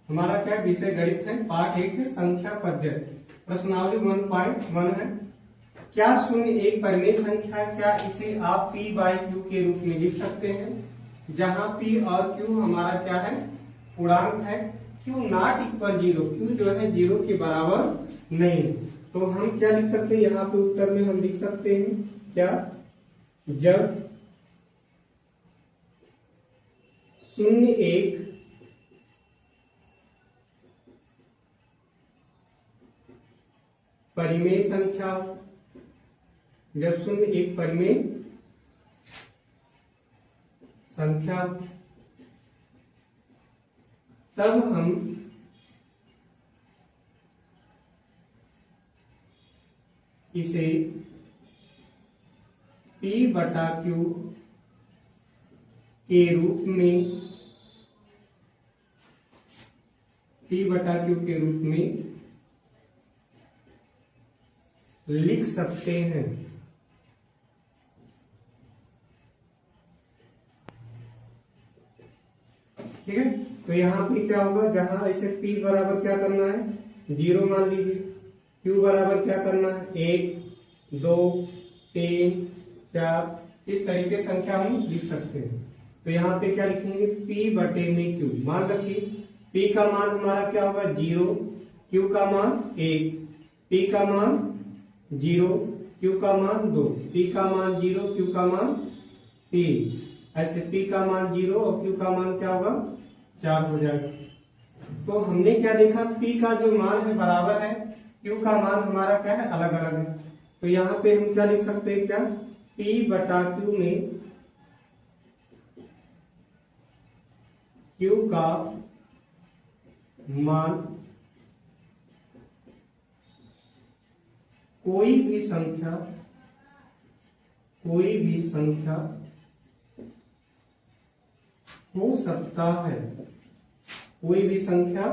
हमारा क्या विषय गणित है, पाठ 1 है संख्या पद्धति, प्रश्नावली 1.1 है। क्या शून्य एक परिमेय संख्या है? क्या इसे आप p बाई क्यू के रूप में लिख सकते हैं, जहां p और q हमारा क्या है, पूर्णांक है। q नॉट इक्वल 0, q जो है 0 के बराबर नहीं, तो हम क्या लिख सकते हैं, यहाँ पे उत्तर में हम लिख सकते हैं क्या, जब शून्य एक परिमेय संख्या, जब शून्य एक परिमेय संख्या, तब हम इसे p बटा q के रूप में, p बटा q के रूप में लिख सकते हैं। ठीक है, तो यहाँ पे क्या होगा, जहां इसे p बराबर क्या करना है, 0 मान लीजिए, q बराबर क्या करना है, 1 2 3 4, इस तरीके संख्या हम लिख सकते हैं। तो यहाँ पे क्या लिखेंगे, p बटे में q, मान रखिए p का मान हमारा क्या होगा 0, q का मान 1, p का मान 0, q का मान 2, p का मान 0, q का मान 3, ऐसे p का मान 0 और q का मान क्या होगा 4 हो जाएगा। तो हमने क्या देखा, p का जो मान है बराबर है, q का मान हमारा क्या है, अलग अलग है। तो यहाँ पे हम क्या लिख सकते हैं, क्या p बटा q में q का मान कोई भी संख्या हो सकता है, कोई भी संख्या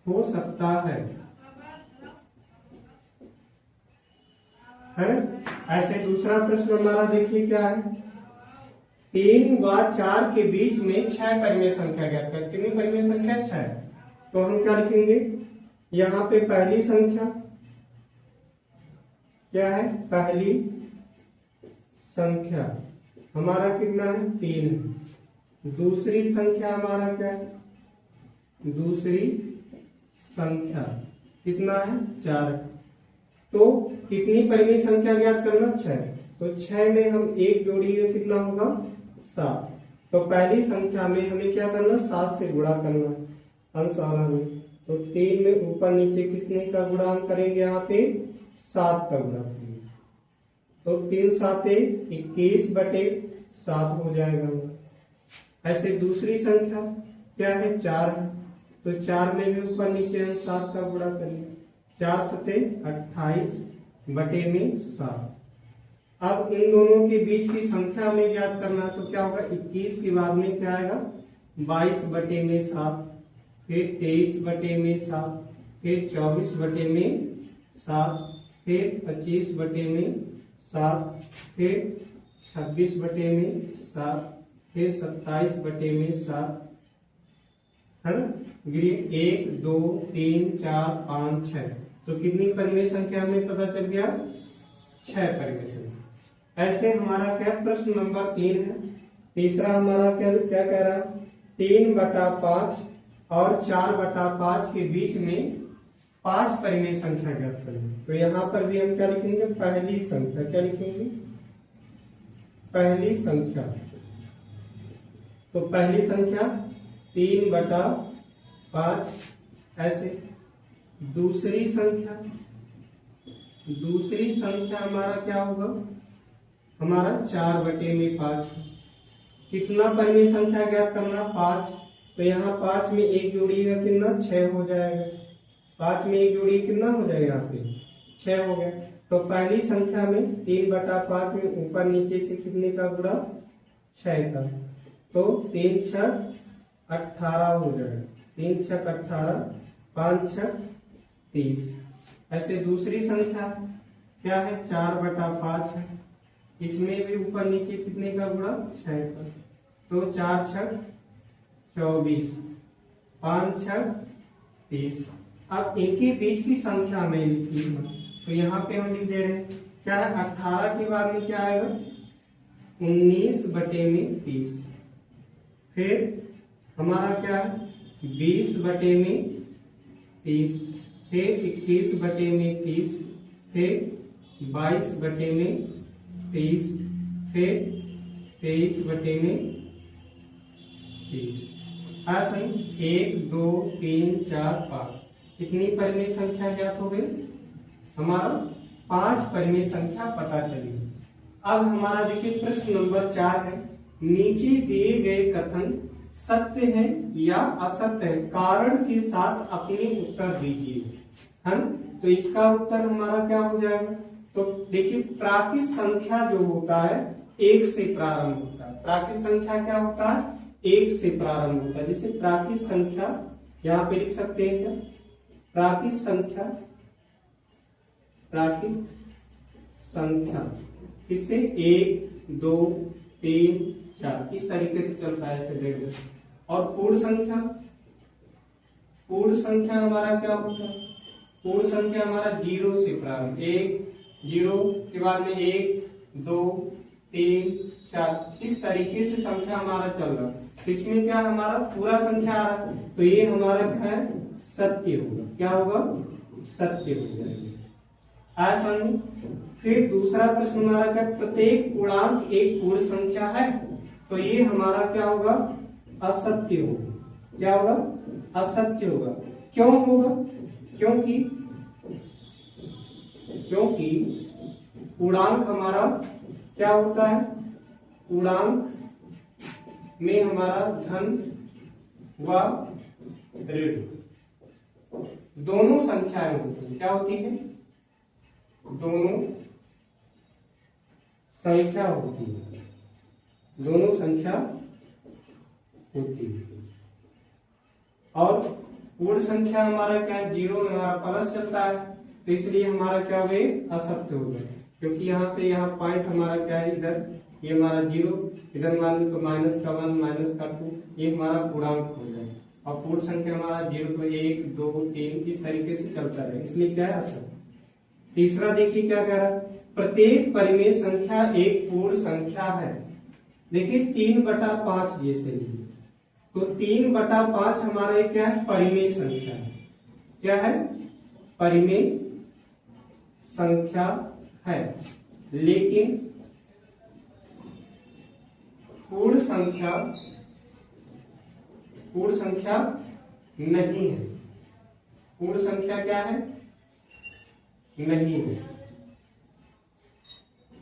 हो सकता है ना। ऐसे दूसरा प्रश्न हमारा देखिए क्या है, 3 व 4 के बीच में 6 परिमेय संख्या ज्ञात कर। कितनी परिमेय संख्या, 6। तो हम क्या लिखेंगे, यहाँ पे पहली संख्या क्या है, पहली संख्या हमारा कितना है, 3। दूसरी संख्या हमारा क्या है, दूसरी संख्या कितना है, 4। तो कितनी परिमेय संख्या ज्ञात करना, 6। तो 6 में हम एक जोड़िए, कितना होगा 7। तो पहली संख्या में हमें क्या करना, 7 से गुणा करना अंश आना में। तो 3 में ऊपर नीचे किसने का गुणान करेंगे, यहाँ पे 7 का गुणा करेंगे। तो 3 7 21 बटे 7 हो जाएगा। ऐसे दूसरी संख्या क्या है, 4 है। तो 4 में भी ऊपर नीचे हम 7 का गुणा करेंगे, 4 7 28 बटे में 7। अब इन दोनों के बीच की संख्या में ज्ञात करना, तो क्या होगा, 21 के बाद में क्या आएगा, 22 बटे में 7, फिर 23 बटे में 7, फिर 24 बटे में 7, फिर 25 बटे में 7, फिर 26 बटे में 7, फिर 27 बटे में 7, है ना। 1 2 3 4 5 6, तो कितनी परिमेय संख्या हमें पता चल गया, 6 परिमेय संख्या। ऐसे हमारा क्या प्रश्न नंबर 3 है। तीसरा हमारा क्या क्या कह रहा है, 3 बटा 5 और 4 बटा 5 के बीच में 5 परिमेय संख्या ज्ञात करेंगे। तो यहाँ पर भी हम क्या लिखेंगे, पहली संख्या, क्या लिखेंगे, पहली संख्या। तो पहली संख्या 3 बटा 5, ऐसे दूसरी संख्या हमारा क्या होगा, हमारा 4 बटे में 5। कितना परिमेय संख्या ज्ञात करना, 5। तो यहाँ 5 में एक जोड़िएगा, कितना 6 हो जाएगा। 5 में एक जोड़ी कितना हो जाएगा, यहाँ पे 6 हो गया। तो पहली संख्या में 3 बटा 5 में ऊपर नीचे से कितने का गुणा, 6 का। तो 3 6 18 हो जाएगा, 3 6 18, 5 6 30। ऐसे दूसरी संख्या क्या है, 4 बटा 5 है, इसमें भी ऊपर नीचे कितने का गुणा, 6 का। तो 4 6 24, 5 6 30। अब इनके बीच की संख्या हमें लिखनी है, तो यहाँ पे हम लिख दे रहे हैं क्या है, 18 के बाद में क्या आएगा, 19/30। फिर हमारा क्या है, 20/30। फिर 21/30। फिर 22/30। फिर 23/30। सही, 1 2 3 4 5। कितनी परिमेय संख्या ज्ञात हो गई, हमारा 5 परिमेय संख्या पता चली। अब हमारा देखिए प्रश्न नंबर 4 है, नीचे दिए गए कथन सत्य है या असत्य है, कारण के साथ अपने उत्तर दीजिए। है ना? तो इसका उत्तर हमारा क्या हो जाएगा, तो देखिए प्राकृत संख्या जो होता है 1 से प्रारंभ होता है। प्राकृत संख्या क्या होता है, 1 से प्रारंभ होता है। जैसे प्राकृत संख्या यहाँ पे लिख सकते हैं क्या, प्राकृत संख्या इससे 1 2 3 4 इस तरीके से चलता है ऐसे डेढ़। और पूर्ण संख्या हमारा क्या होता है, पूर्ण संख्या हमारा 0 से प्रारंभ, 1 0 के बाद में 1 2 3 4 इस तरीके से संख्या हमारा चल रहा है। तो इसमें क्या हमारा पूरा संख्या आ रहा है, तो ये हमारा क्या है, सत्य होगा। क्या होगा, सत्य हो जाएगा। ऐसा नहीं। फिर दूसरा प्रश्न हमारा क्या, प्रत्येक पूर्णांक एक पूर्ण संख्या है, तो ये हमारा क्या होगा, असत्य होगा। क्या होगा, असत्य होगा। क्यों होगा, क्योंकि पूर्णांक हमारा क्या होता है, पूर्णांक में हमारा धन व ऋण दोनों संख्याएं होती हैं। क्या होती है, दोनों संख्या होती है, दोनों संख्या होती है। और पूर्ण संख्या हमारा क्या है, 0 में हमारा प्लस चलता है, तो इसलिए हमारा क्या हो गया, असत्य हो गया। क्योंकि यहाँ से यहाँ पॉइंट हमारा क्या है, इधर ये हमारा 0, इधर मान लो तो -1 -2, ये हमारा पूर्णांक हो जाए। और पूर्ण संख्या हमारा 0 तो 1 2 3 इस तरीके से चलता रहे, इसलिए क्या है, असत्य। तीसरा देखिए क्या कह रहा है, प्रत्येक परिमेय संख्या एक पूर्ण संख्या है। देखिए 3/5 जैसे लिए, तो 3/5 हमारा क्या है, परिमेय संख्या है। क्या है, परिमेय संख्या है, लेकिन पूर्ण संख्या नहीं है। पूर्ण संख्या क्या है, नहीं है।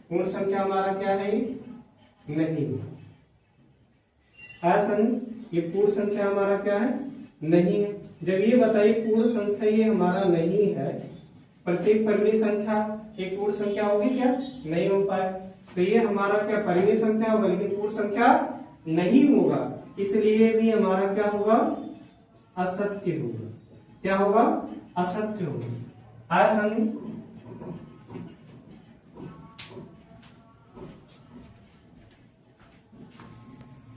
पूर्ण संख्या हमारा क्या है, नहीं है। ऐसा ये पूर्ण संख्या हमारा क्या है, नहीं है। जब ये बताइए पूर्ण संख्या ये हमारा नहीं है, प्रत्येक परिमेय संख्या एक पूर्ण संख्या होगी क्या, नहीं हो पाए, तो ये हमारा क्या परिमेय संख्या होगा, लेकिन पूर्ण संख्या नहीं होगा, इसलिए भी हमारा क्या होगा, असत्य होगा। क्या होगा, असत्य होगा। ऐसा